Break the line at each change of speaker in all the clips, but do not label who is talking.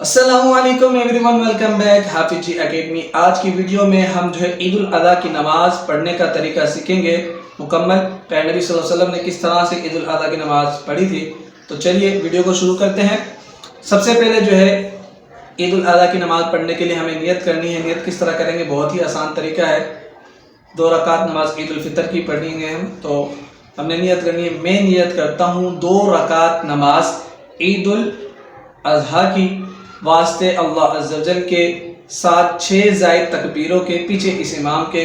अस्सलामु अलैकुम everyone, welcome back हाफिज जी academy. आज की वीडियो में हम ईद उल अज़हा की नमाज़ पढ़ने का तरीका सीखेंगे मुकम्मल। प्यारे नबी सल्लल्लाहु अलैहि वसल्लम ने किस तरह से ईद उल अज़हा की नमाज़ पढ़ी थी। तो चलिए वीडियो को शुरू करते हैं। सबसे पहले ईद उल अज़हा की नमाज़ पढ़ने के लिए हमें नियत करनी है। नियत किस तरह करेंगे, बहुत ही आसान तरीका है। 2 रकात नमाज ईद उल फितर की पढ़नी है हम, तो हमने नियत करनी है। मैं नियत करता हूँ 2 रकात नमाज ईद उल अज़हा की वास्ते अल्लाह अज़्ज़ा वजल के साथ 6 ज़ायद तकबीरों के पीछे इस इमाम के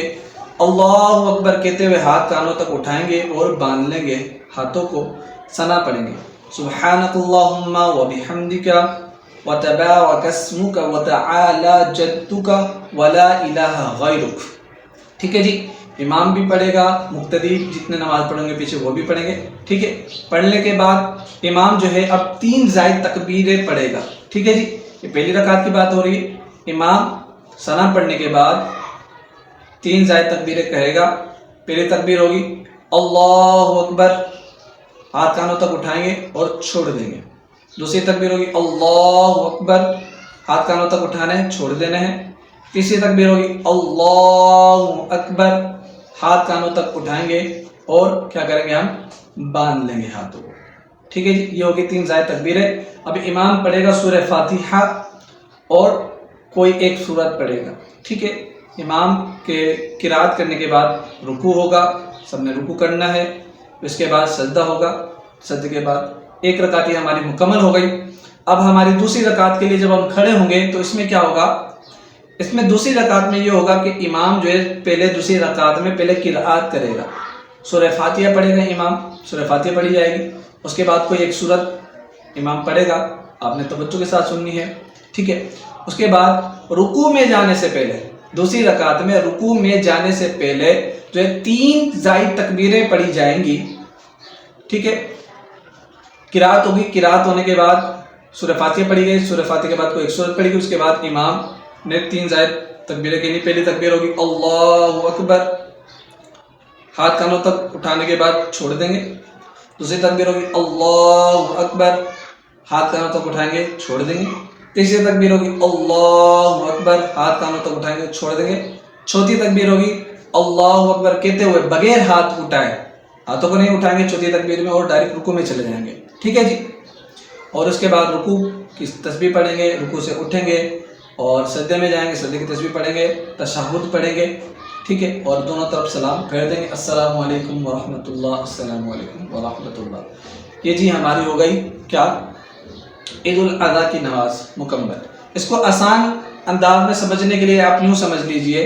अल्लाहु अकबर कहते हुए हाथ कानों तक उठाएंगे और बांध लेंगे। हाथों को सना पढ़ेंगे, सुब्हानकल्लाहुम्मा व बिहम्दिका व तबारक अस्मुका व तआला जद्दुका व ला इलाहा गैरुक। ठीक है जी, इमाम भी पढ़ेगा, मुक्तदी जितने नमाज पढ़ेंगे पीछे वो भी पढ़ेंगे। ठीक है, पढ़ने के बाद इमाम अब 3 ज़ायद तकबीरें पढ़ेगा। ठीक है जी, ये पहली रकात की बात हो रही है। इमाम सना पढ़ने के बाद 3 ज़ायद तकबीरें कहेगा। पहली तकबीर होगी अल्लाहु अकबर, हाथ कानों तक उठाएंगे और छोड़ देंगे। दूसरी तकबीर होगी अल्लाहु अकबर, हाथ कानों तक उठाने हैं, छोड़ देने हैं। तीसरी तकबीर होगी अल्लाहु अकबर, हाथ कानों तक उठाएंगे और क्या करेंगे, हम बांध लेंगे हाथों को। ठीक है जी, ये होगी 3 ज़ायद तकबीरें। अब इमाम पढ़ेगा सूरह फातिहा और कोई एक सूरत पढ़ेगा। ठीक है, इमाम के किरात करने के बाद रुकू होगा, सबने रुकू करना है। इसके बाद सजदा होगा, सजदे के बाद 1 रकात ही हमारी मुकम्मल हो गई। अब हमारी दूसरी रकात के लिए जब हम खड़े होंगे तो इसमें क्या होगा, इसमें दूसरी रकात में ये होगा कि इमाम पहले दूसरी रकात में पहले किरात करेगा। सूरह फातिहा पढ़ेगा इमाम, सूरह फातिहा पढ़ी जाएगी। उसके बाद कोई एक सूरत इमाम पढ़ेगा, आपने तवज्जो के साथ सुननी है। ठीक है, उसके बाद रुकू में जाने से पहले, दूसरी रकात में रुकू में जाने से पहले 3 ज़ायद तकबीरें पढ़ी जाएंगी। ठीक है, किरात होगी। किरात होने के बाद सूरह फातिहा पढ़ी गई, सूरह फातिहा के बाद कोई एक सूरत पढ़ी गई। उसके बाद इमाम ने 3 ज़ायद तकबीरें कहनी। पहली तकबीर होगी अल्लाहु अकबर, हाथ कानों तक उठाने के बाद छोड़ देंगे। दूसरी तकबीर होगी अल्लाहु अकबर, हाथ कानों तक उठाएंगे, छोड़ देंगे। तीसरी तकबीर होगी अल्लाहु अकबर, हाथ कानों तक उठाएंगे, छोड़ देंगे। चौथी तकबीर होगी अल्लाहु अकबर कहते हुए बगैर हाथ उठाए, हाथों को नहीं उठाएंगे चौथी तकबीर में, और डायरेक्ट रुकू में चले जाएंगे। ठीक है जी, और उसके बाद रुकू की तस्बीह पढ़ेंगे, रुकू से उठेंगे और सजदे में जाएंगे, सजदे की तस्बीह पढ़ेंगे, तशहुद पढ़ेंगे। ठीक है, और दोनों तरफ सलाम फेर देंगे, अस्सलामु अलैकुम व रहमतुल्लाह, अस्सलामु अलैकुम व रहमतुल्लाह। ये जी हमारी हो गई क्या, ईद उल अज़हा की नमाज मुकम्मल। इसको आसान अंदाज में समझने के लिए आप यूँ समझ लीजिए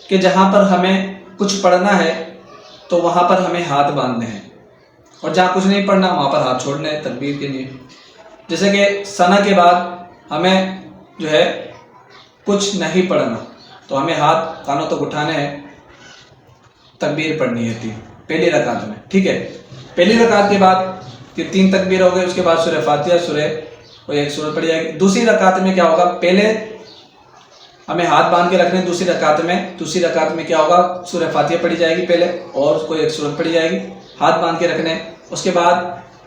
कि जहाँ पर हमें कुछ पढ़ना है तो वहाँ पर हमें हाथ बांधने हैं, और जहाँ कुछ नहीं पढ़ना वहाँ पर हाथ छोड़ने हैं तकबीर के लिए। जैसे कि सना के बाद हमें कुछ नहीं पढ़ना, तो हमें हाथ कानों तक उठाने हैं, तकबीर पढ़नी है 3 पहली रकात में। ठीक है, पहली रकात के बाद 3 तकबीर हो गई। उसके बाद सूरह फातिहा, कोई एक सूरत पढ़ी जाएगी। दूसरी रकात में क्या होगा, पहले हमें हाथ बांध के रखने। दूसरी रकात में क्या होगा, सूरह फातिहा पढ़ी जाएगी पहले और कोई एक सूरत पढ़ी जाएगी, हाथ बांध के रखने। उसके बाद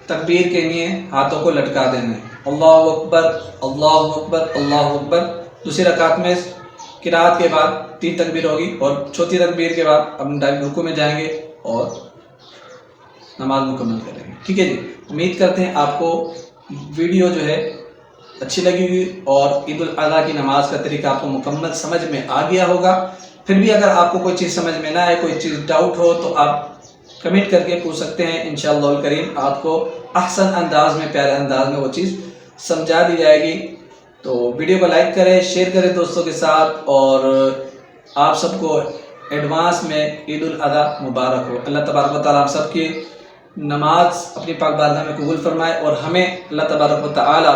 तकबीर के लिए हाथों को लटका देना है, अल्लाहु अकबर अल्लाहु अकबर अल्लाहु अकबर। दूसरी रकात में किरात के बाद 3 तकबीर होगी और चौथी तकबीर के बाद हम डायरेक्ट रुकू में जाएंगे और नमाज मुकम्मल करेंगे। ठीक है जी, उम्मीद करते हैं आपको वीडियो अच्छी लगी हुई और ईद उल अज़हा की नमाज का तरीका आपको मुकम्मल समझ में आ गया होगा। फिर भी अगर आपको कोई चीज़ समझ में ना आए, कोई चीज़ डाउट हो, तो आप कमेंट करके पूछ सकते हैं। इंशाअल्लाह करीम आपको अहसन अंदाज में, प्यारे अंदाज में वो चीज़ समझा दी जाएगी। तो वीडियो को लाइक करें, शेयर करें दोस्तों के साथ, और आप सबको एडवांस में ईद उल अज़हा मुबारक हो। अल्लाह तबारक व तआला हम सब की नमाज अपनी पाक बारगाह में कबूल फरमाए, और हमें अल्लाह तबारक व तआला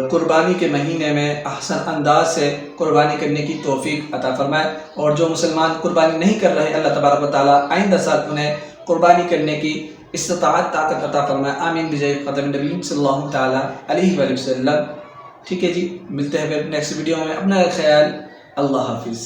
कुर्बानी के महीने में अहसन अंदाज से कुर्बानी करने की तौफीक अता फरमाए। और जो मुसलमान कुर्बानी नहीं कर रहे, अल्लाह तबारक व तआला आइंदा साल उन्हें कुर्बानी करने की इस्तिताअत ताकत अता फरमाए। आमीन बिजाय ख़ातम नबी सल्लल्लाहु तआला अलैहि वसल्लम। ठीक है जी, मिलते हैं नेक्स्ट वीडियो में। अपना ख्याल, अल्लाह हाफिज़।